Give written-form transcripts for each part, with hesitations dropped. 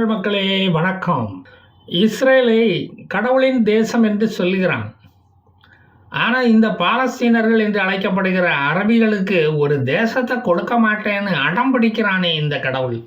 தமிழ் மக்களே வணக்கம். இஸ்ரேலை கடவுளின் தேசம் என்று சொல்லுகிறான். ஆனால் இந்த பாலஸ்தீனர்கள் என்று அழைக்கப்படுகிற அரபிகளுக்கு ஒரு தேசத்தை கொடுக்க மாட்டேன்னு அடம் பிடிக்கிறானே இந்த கடவுள்.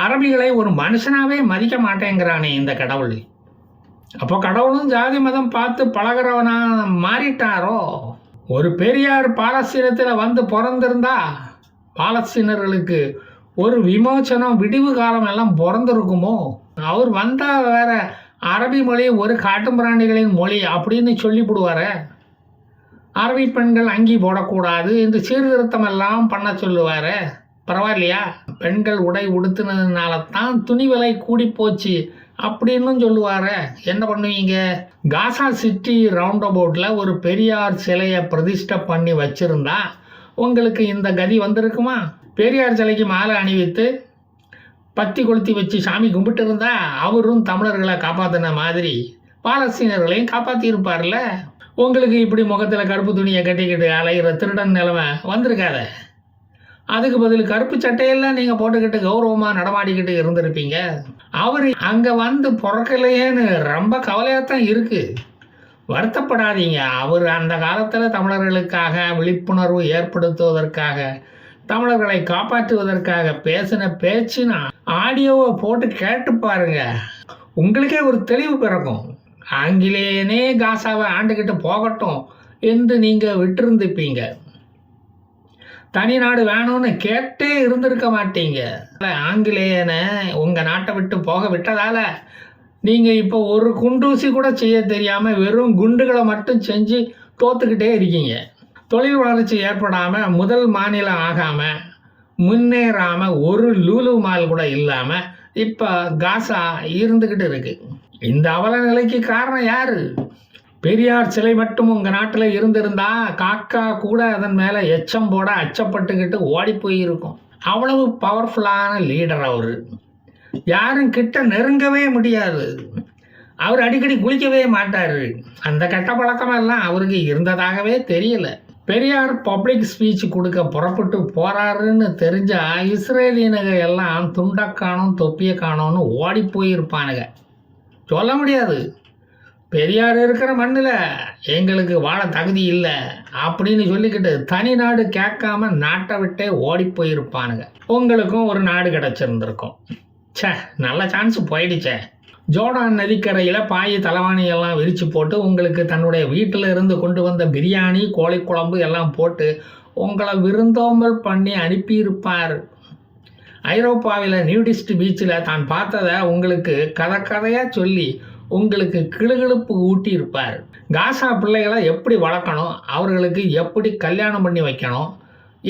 அரபிகளை ஒரு மனுஷனாவே மதிக்க மாட்டேங்கிறானே இந்த கடவுள். அப்போ கடவுளும் ஜாதி மதம் பார்த்து பழகிறவனா மாறிட்டாரோ? ஒரு பெரியார் பாலஸ்தீனத்தில் வந்து பிறந்திருந்தா பாலஸ்தீனர்களுக்கு ஒரு விமோச்சனம் விடிவு காலம் எல்லாம் பிறந்திருக்குமோ? அவர் வந்தால் வேற அரபி மொழி ஒரு காட்டுமிராண்டிகளின் மொழி அப்படின்னு சொல்லிவிடுவார. அரபி பெண்கள் அங்கி போடக்கூடாது என்று சீர்திருத்தம் எல்லாம் பண்ண சொல்லுவார். பரவாயில்லையா? பெண்கள் உடை உடுத்தினதுனால தான் துணி விலை கூடி போச்சு அப்படின்னு சொல்லுவார். என்ன பண்ணுவீங்க? காசா சிட்டி ரவுண்ட் அபவுட்டில் ஒரு பெரியார் சிலையை பிரதிஷ்டை பண்ணி வச்சுருந்தா உங்களுக்கு இந்த கதி வந்திருக்குமா? பெரியார் சிலைக்கு மாலை அணிவித்து பத்தி கொளுத்தி வச்சு சாமி கும்பிட்டு இருந்தா அவரும் தமிழர்களை காப்பாற்றின மாதிரி பாலஸ்தீனர்களையும் காப்பாற்றியிருப்பார்ல. உங்களுக்கு இப்படி முகத்தில் கருப்பு துணியை கட்டிக்கிட்டு அலைகிற திருடன் நிலைமை வந்திருக்காத. அதுக்கு பதில் கருப்பு சட்டையெல்லாம் நீங்கள் போட்டுக்கிட்டு கௌரவமாக நடமாடிக்கிட்டு இருந்திருப்பீங்க. அவர் அங்கே வந்து பிறக்கலையேன்னு ரொம்ப கவலையாகத்தான் இருக்குது. வருத்தப்படாதீங்க. அவர் அந்த காலத்தில் தமிழர்களுக்காக விழிப்புணர்வு ஏற்படுத்துவதற்காக, தமிழர்களை காப்பாற்றுவதற்காக பேசின பேச்சுன்னா ஆடியோவை போட்டு கேட்டு பாருங்க. உங்களுக்கே ஒரு தெளிவு பிறக்கும். ஆங்கிலேயனே காசாவை ஆண்டுகிட்டு போகட்டும் என்று நீங்கள் விட்டிருந்துப்பீங்க. தனி நாடு வேணும்னு கேட்டே இருந்திருக்க மாட்டீங்க. ஆங்கிலேயனை உங்கள் நாட்டை விட்டு போக விட்டதால நீங்கள் இப்போ ஒரு குண்டூசி கூட செய்ய தெரியாமல் வெறும் குண்டுகளை மட்டும் செஞ்சு தோத்துக்கிட்டே இருக்கீங்க. தொழில் வளர்ச்சி ஏற்படாமல், முதல் மாநிலம் ஆகாமல், முன்னேறாமல், ஒரு லூலு மால் கூட இல்லாமல் இப்போ காசா இருந்துக்கிட்டு இருக்கு. இந்த அவல நிலைக்கு காரணம் யார்? பெரியார் சிலை மட்டும் உங்கள் நாட்டில் இருந்திருந்தா காக்கா கூட அதன் மேலே எச்சம் போட அச்சப்பட்டுக்கிட்டு ஓடி போயிருக்கும். அவ்வளவு பவர்ஃபுல்லான லீடர் அவர். யாரும் கிட்ட நெருங்கவே முடியாது. அவர் அடிக்கடி குளிக்கவே மாட்டார். அந்த கெட்ட பழக்கமெல்லாம் அவருக்கு இருந்ததாகவே தெரியல. பெரியார் பப்ளிக் ஸ்பீச் கொடுக்க புறப்பட்டு போறாருன்னு தெரிஞ்சா இஸ்ரேலியனுங்க எல்லாம் துண்டக்கானும் தொப்பிய காணோன்னு ஓடி போயிருப்பானுங்க. சொல்ல முடியாது, பெரியார் இருக்கிற மண்ணில் எங்களுக்கு வாழ தகுதி இல்லை அப்படின்னு சொல்லிக்கிட்டு தனி நாடு கேட்காம நாட்டை விட்டே ஓடி போயிருப்பானுங்க. உங்களுக்கும் ஒரு நாடு கிடச்சிருந்துருக்கும். சே, நல்ல சான்ஸ் போயிடுச்சே. ஜோர்டான் நதிக்கரையில் பாய் தலைவாணி எல்லாம் விரித்து போட்டு உங்களுக்கு தன்னுடைய வீட்டில் இருந்து கொண்டு வந்த பிரியாணி, கோழி குழம்பு எல்லாம் போட்டு உங்களை விருந்தோம்பல் பண்ணி அனுப்பியிருப்பார். ஐரோப்பாவில் நியூடிஸ்ட் பீச்சில் தான் பார்த்ததை உங்களுக்கு கதையாக சொல்லி உங்களுக்கு கிளுகிழுப்பு ஊட்டியிருப்பார். காசா பிள்ளைகளை எப்படி வளர்க்கணும், அவர்களுக்கு எப்படி கல்யாணம் பண்ணி வைக்கணும்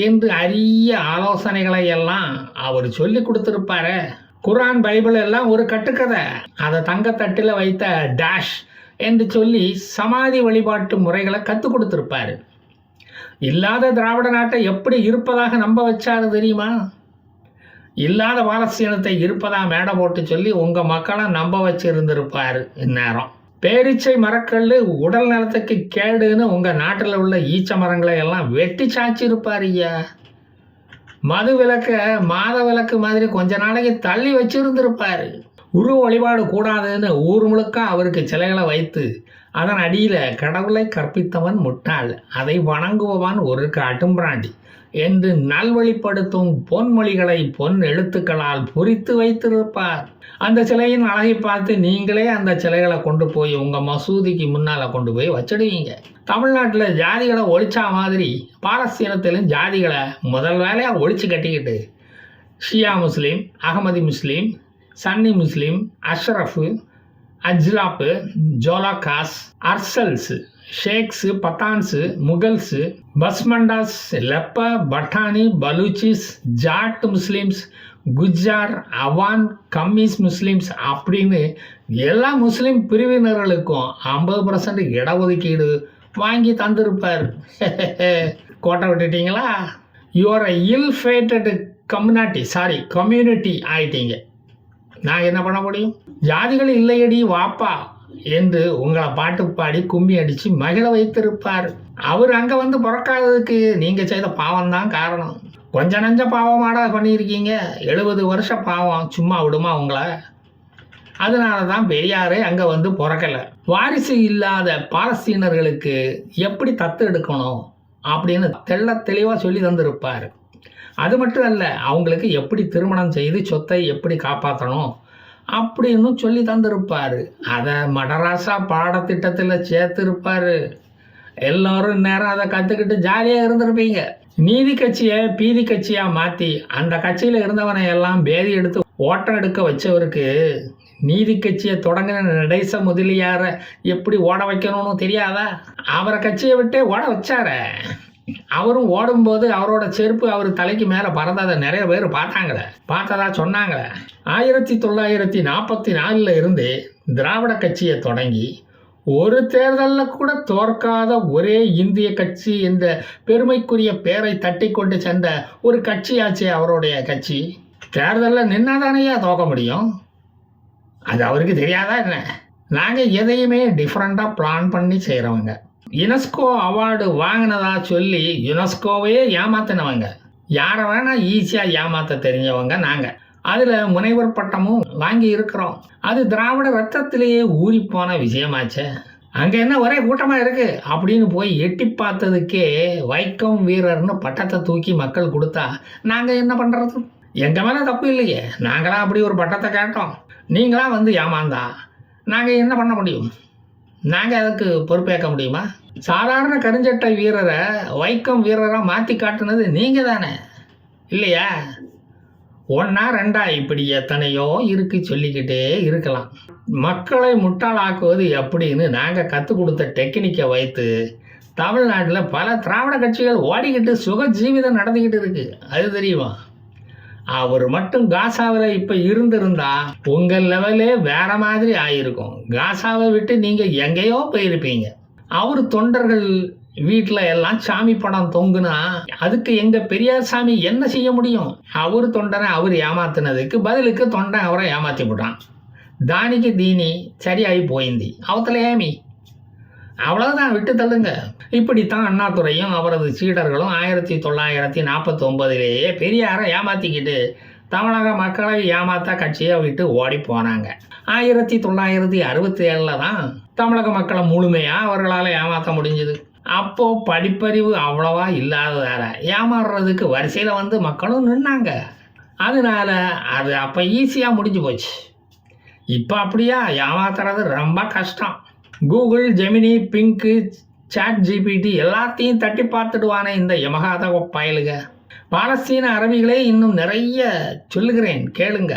என்று அரிய ஆலோசனைகளை எல்லாம் அவர் சொல்லி கொடுத்துருப்பாரு. குரான், பைபிள் எல்லாம் ஒரு கட்டுக்கதை. அதை தங்கத்தட்டில் வைத்த டேஷ் என்று சொல்லி சமாதி வழிபாட்டு முறைகளை கற்றுக் கொடுத்துருப்பாரு. இல்லாத திராவிட நாட்டை எப்படி இருப்பதாக நம்ப வச்சாரு தெரியுமா? இல்லாத பாலஸ்தீனத்தை இருப்பதா மேடை போட்டு சொல்லி உங்கள் மக்களை நம்ப வச்சிருந்திருப்பார். இந்நேரம் பேரிச்சை மரக்கல் உடல் நலத்துக்கு கேடுன்னு உங்கள் நாட்டில் உள்ள ஈச்ச மரங்களை எல்லாம் வெட்டி சாய்ச்சிருப்பார். ஐயா, மது விளக்க மாத விளக்கு மாதிரி கொஞ்ச நாளைக்கு தள்ளி வச்சிருந்திருப்பார். உருவ வழிபாடு கூடாதுன்னு ஊர் முழுக்க அவருக்கு சிலைகளை வைத்து அதன் அடியில் கடவுளை கற்பித்தவன் முட்டாள், அதை வணங்குபவன் ஒரு காட்டும்பிராண்டி என்று நல்வழிப்படுத்தும் பொன்மொழிகளை பொன் எழுத்துக்களால் பொறித்து வைத்திருப்பார். அந்த சிலையின் அழகை பார்த்து நீங்களே அந்த சிலைகளை கொண்டு போய் உங்கள் மசூதிக்கு முன்னால் கொண்டு போய் வச்சிடுவீங்க. தமிழ்நாட்டில் ஜாதிகளை ஒழிச்சா மாதிரி பாலஸ்தீனத்திலும் ஜாதிகளை முதல் வேலையாக ஒழிச்சு கட்டிக்கிட்டு Shia Muslim, Ahmadi Muslim, Sunni Muslim, Ashraf, Ajlaf, ஜோலாகாஸ், அர்சல்ஸு, ஷேக்ஸு, பத்தான்ஸு, முகல்ஸு, பஸ்மண்டாஸ், லெப்ப, பட்டானி, பலூச்சிஸ், ஜாட் முஸ்லீம்ஸ், குஜார், அவான், கம்மீஸ் முஸ்லீம்ஸ் அப்படின்னு எல்லா முஸ்லீம் பிரிவினர்களுக்கும் 50% இடஒதுக்கீடு வாங்கி தந்திருப்பார். கோட்டை விட்டுட்டீங்களா? யூஆர் அ இல் ஃபேட்டட் கம்யூனிட்டி ஆயிட்டீங்க. நான் என்ன பண்ண முடியும்? ஜாதிகள் இல்லையடி வாப்பா என்று உங்களை பாட்டு பாடி கும்மி அடித்து மகிழ வைத்திருப்பார். அவர் அங்கே வந்து பிறக்காததுக்கு நீங்கள் செய்த பாவம்தான் காரணம். கொஞ்ச நஞ்ச பாவமாடா பண்ணியிருக்கீங்க. 70 வருஷம் பாவம் சும்மா விடுமா உங்களை? அதனால தான் பெரியாரே அங்கே வந்து பிறக்கலை. வாரிசு இல்லாத பாலஸ்தீனர்களுக்கு எப்படி தத்து எடுக்கணும் அப்படின்னு தெளிவாக சொல்லி தந்திருப்பார். அது மட்டும் அல்ல, அவங்களுக்கு எப்படி திருமணம் செய்து சொத்தை எப்படி காப்பாற்றணும் அப்படின்னு சொல்லி தந்திருப்பார். அதை மடராசா பாடத்திட்டத்தில் சேர்த்துருப்பார். எல்லோரும் நேரம் அதை கற்றுக்கிட்டு ஜாலியாக இருந்திருப்பீங்க. நீதி கட்சியை பீதி கட்சியாக மாற்றி அந்த கட்சியில் இருந்தவனை எல்லாம் பேதி எடுத்து ஓட்டம் எடுக்க வச்சவருக்கு நீதி கட்சியை தொடங்கின நடேச முதலியாரை எப்படி ஓட வைக்கணும்னு தெரியாதா? அவரை கட்சியை விட்டே ஓட வச்சார. அவரும் ஓடும்போது அவரோட செருப்பு அவர் தலைக்கு மேலே பறந்ததை நிறைய பேர் பார்த்ததா சொன்னாங்களே. 1944 இருந்து திராவிட கட்சியை தொடங்கி ஒரு தேர்தலில் கூட தோற்காத ஒரே இந்திய கட்சி என்ற பெருமைக்குரிய பேரை தட்டி கொண்டு சென்ற ஒரு கட்சியாச்சே அவருடைய கட்சி. தேர்தலில் நின்னாதானையா தோக்க முடியும்? அது அவருக்கு தெரியாதா என்ன? நாங்கள் எதையுமே டிஃப்ரெண்ட்டாக பிளான் பண்ணி செய்கிறவங்க. யுனெஸ்கோ அவார்டு வாங்கினதா சொல்லி யுனெஸ்கோவையே ஏமாத்தினவங்க. யாரை வேணால் ஈஸியாக ஏமாற்ற தெரிஞ்சவங்க நாங்கள். அதில் முனைவர் பட்டமும் வாங்கி இருக்கிறோம். அது திராவிட ரத்தத்திலேயே ஊறிப்போன விஷயமாச்சே. அங்கே என்ன ஒரே கூட்டமாக இருக்குது அப்படின்னு போய் எட்டி பார்த்ததுக்கே வைக்கம் வீரர்னு பட்டத்தை தூக்கி மக்கள் கொடுத்தா நாங்கள் என்ன பண்ணுறது? எங்கள் மேலே தப்பு இல்லையே. நாங்களாம் அப்படி ஒரு பட்டத்தை கேட்டோம். நீங்களாம் வந்து ஏமாந்தா நாங்கள் என்ன பண்ண முடியும்? நாங்கள் அதுக்கு பொறுப்பேற்க முடியுமா? சாதாரண கருஞ்சட்டை வீரரை வைக்கம் வீரராக மாற்றி காட்டுனது நீங்கள் தானே இல்லையா? ஒன்றா ரெண்டா இப்படி எத்தனையோ இருக்கு சொல்லிக்கிட்டே இருக்கலாம். மக்களை முட்டாளாக்குவது எப்படின்னு நாங்கள் கற்றுக் கொடுத்த டெக்னிக்கை வைத்து தமிழ்நாட்டில் பல திராவிட கட்சிகள் ஓடிக்கிட்டு சுக ஜீவிதம் நடந்துக்கிட்டு இருக்கு. அது தெரியுமா? அவர் மட்டும் காசாவில் இப்போ இருந்திருந்தா உங்கள் லெவலே வேற மாதிரி ஆயிருக்கும். காசாவை விட்டு நீங்கள் எங்கேயோ போயிருப்பீங்க. அவர் தொண்டர்கள் வீட்டில் எல்லாம் சாமி படம் தொங்குனா அதுக்கு எங்கள் பெரியார் சாமி என்ன செய்ய முடியும்? அவர் தொண்டனை அவர் ஏமாத்தினதுக்கு பதிலுக்கு தொண்டன் அவரை ஏமாற்றி விட்டான். தானிக்கு தீனி சரியாகி போயிந்தி அவத்தில் ஏமி அவ்வளோதான், விட்டு தள்ளுங்க. இப்படித்தான் அண்ணாதுரையும் அவரது சீடர்களும் 1949 பெரியாரை ஏமாற்றிக்கிட்டு தமிழக மக்களை ஏமாத்தா கட்சியை விட்டு ஓடி போனாங்க. 1967 தான் தமிழக மக்களை முழுமையாக அவர்களால் ஏமாற்ற முடிஞ்சுது. அப்போது படிப்பறிவு அவ்வளவா இல்லாததால ஏமாறுறதுக்கு வரிசையில் வந்து மக்களும் நின்னாங்க. அதனால அது அப்போ ஈஸியாக முடிஞ்சு போச்சு. இப்போ அப்படியா ஏமாத்துறது ரொம்ப கஷ்டம். Google, Gemini, Bing, chat GPT எல்லாத்தையும் தட்டி பார்த்துடுவானே இந்த யமகாத பயலுக. பாலஸ்தீன அரபிகளே இன்னும் நிறைய சொல்லுகிறேன் கேளுங்க.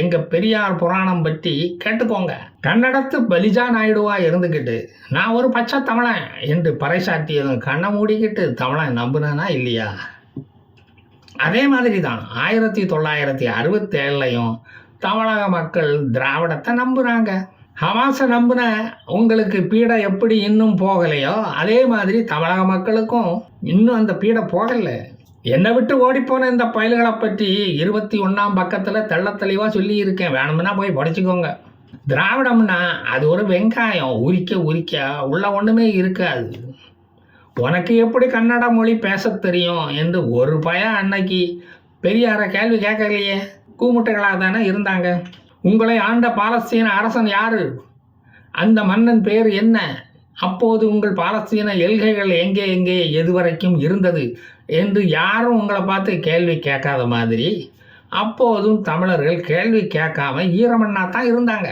எங்கள் பெரியார் புராணம் பற்றி கேட்டுக்கோங்க. கன்னடத்து பலிஜா நாயுடுவா இருந்துக்கிட்டு நான் ஒரு பச்சை தமிழன் என்று பறைசாட்டியதும் கண்ணை மூடிக்கிட்டு தமிழன் நம்புனா இல்லையா? அதே மாதிரி தான் 1967 தமிழக மக்கள் திராவிடத்தை நம்புகிறாங்க. ஹமாஸை நம்பின உங்களுக்கு பீடை எப்படி இன்னும் போகலையோ அதே மாதிரி தமிழக மக்களுக்கும் இன்னும் அந்த பீடை போகலை. என்னை விட்டு ஓடிப்போன இந்த பயல்களை பற்றி 21ஆம் பக்கத்தில் தெள்ளத்தெளிவாக சொல்லியிருக்கேன். வேணும்னா போய் படிச்சுக்கோங்க. திராவிடம்னா அது ஒரு வெங்காயம், உரிக்க உள்ள ஒன்றுமே இருக்காது. உனக்கு எப்படி கன்னட மொழி பேச தெரியும் என்று ஒரு பையன் அன்னைக்கு பெரியார கேள்வி கேட்கலையே. கூமுட்டைகளாக தானே இருந்தாங்க. உங்களை ஆண்ட பாலஸ்தீன அரசன் யாரு? அந்த மன்னன் பேர் என்ன? அப்போது உங்கள் பாலஸ்தீன எல்கைகள் எங்கே எதுவரைக்கும் இருந்தது என்று யாரும் உங்களை பார்த்து கேள்வி கேட்காத மாதிரி அப்போதும் தமிழர்கள் கேள்வி கேட்காம ஈரமண்ணா தான் இருந்தாங்க.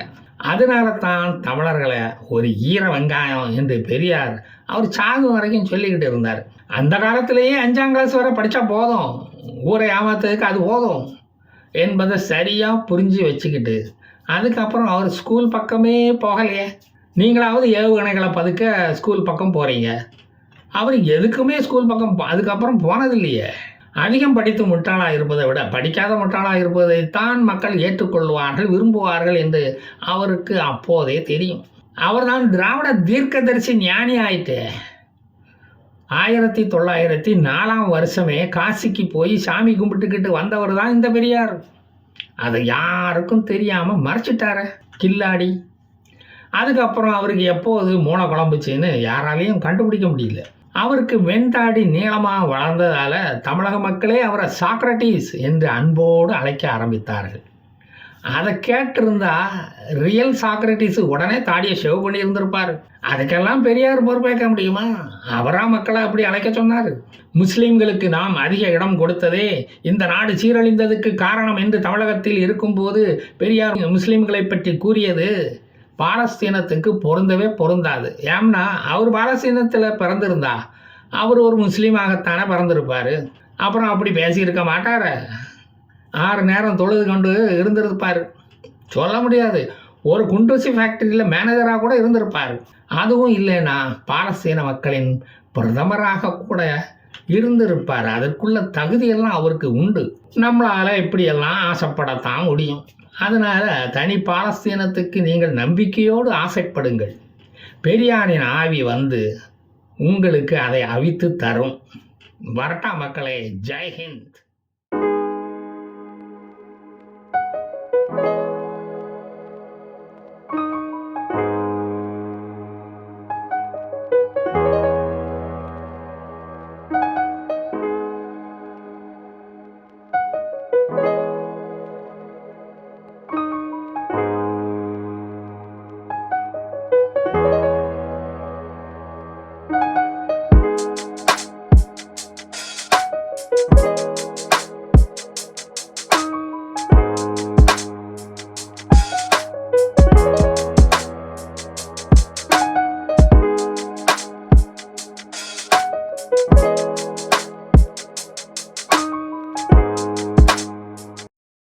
அதனால தான் தமிழர்களை ஒரு ஈர வெங்காயம் என்று பெரியார் அவர் சாகும் வரைக்கும் சொல்லிக்கிட்டு இருந்தார். அந்த காலத்திலேயே 5ஆம் கிளாஸ் வரை படித்தா போதும், ஊரை ஏமாத்துறதுக்கு அது போதும் என்பதை சரியாக புரிஞ்சு வச்சுக்கிட்டு அதுக்கப்புறம் அவர் ஸ்கூல் பக்கமே போகலையே. நீங்களாவது ஏவுகணைகளை பதுக்க ஸ்கூல் பக்கம் போகிறீங்க. அவர் எதுக்குமே ஸ்கூல் பக்கம் அதுக்கப்புறம் போனது இல்லையே. அதிகம் படித்து முட்டாளாக இருப்பதை விட படிக்காத முட்டாளாக இருப்பதைத்தான் மக்கள் ஏற்றுக்கொள்வார்கள், விரும்புவார்கள் என்று அவருக்கு அப்போதே தெரியும். அவர் தான் திராவிட தீர்க்கதரிசி ஞானி ஆயிட்டு 1904 காசிக்கு போய் சாமி கும்பிட்டுக்கிட்டு வந்தவர் தான் இந்த பெரியார். அதை யாருக்கும் தெரியாமல் மறைச்சிட்டார கில்லாடி. அதுக்கப்புறம் அவருக்கு எப்போது மூளை குழம்புச்சின்னு யாராலையும் கண்டுபிடிக்க முடியல. அவருக்கு வெண்தாடி நீளமாக வளர்ந்ததால தமிழக மக்களே அவரை சாக்ரட்டீஸ் என்று அன்போடு அழைக்க ஆரம்பித்தார்கள். அதை கேட்டிருந்தா ரியல் சாக்ரட்டிஸ் உடனே தாடியை ஷேவ் பண்ணியிருந்திருப்பார். அதுக்கெல்லாம் பெரியார் பொறுப்பேற்க முடியுமா? அவரா மக்களை அப்படி அழைக்க சொன்னார். முஸ்லீம்களுக்கு நாம் அதிக இடம் கொடுத்ததே இந்த நாடு சீரழிந்ததுக்கு காரணம் என்று தமிழகத்தில் இருக்கும்போது பெரியார் முஸ்லீம்களை பற்றி கூறியது பாலஸ்தீனத்துக்கு பொருந்தவே பொருந்தாது. ஏம்னா அவர் பாலஸ்தீனத்தில் பிறந்திருந்தா அவர் ஒரு முஸ்லீமாகத்தானே பிறந்திருப்பார். அப்புறம் அப்படி பேசியிருக்க மாட்டார். 6 நேரம் தொழுது கொண்டு இருந்திருப்பார். சொல்ல முடியாது, ஒரு குண்டூசி ஃபேக்டரியில் மேனேஜராக கூட இருந்திருப்பார். அதுவும் இல்லைன்னா பாலஸ்தீன மக்களின் பிரதமராக கூட இருந்திருப்பார். அதற்குள்ள தகுதியெல்லாம் அவருக்கு உண்டு. நம்மளால் இப்படியெல்லாம் ஆசைப்படத்தான் முடியும். அதனால் தனி பாலஸ்தீனத்துக்கு நீங்கள் நம்பிக்கையோடு ஆசைப்படுங்கள். பெரியாரின் ஆவி வந்து உங்களுக்கு அதை அவித்து தரும். வரட்டா மக்களே, ஜெய் ஹிந்த்.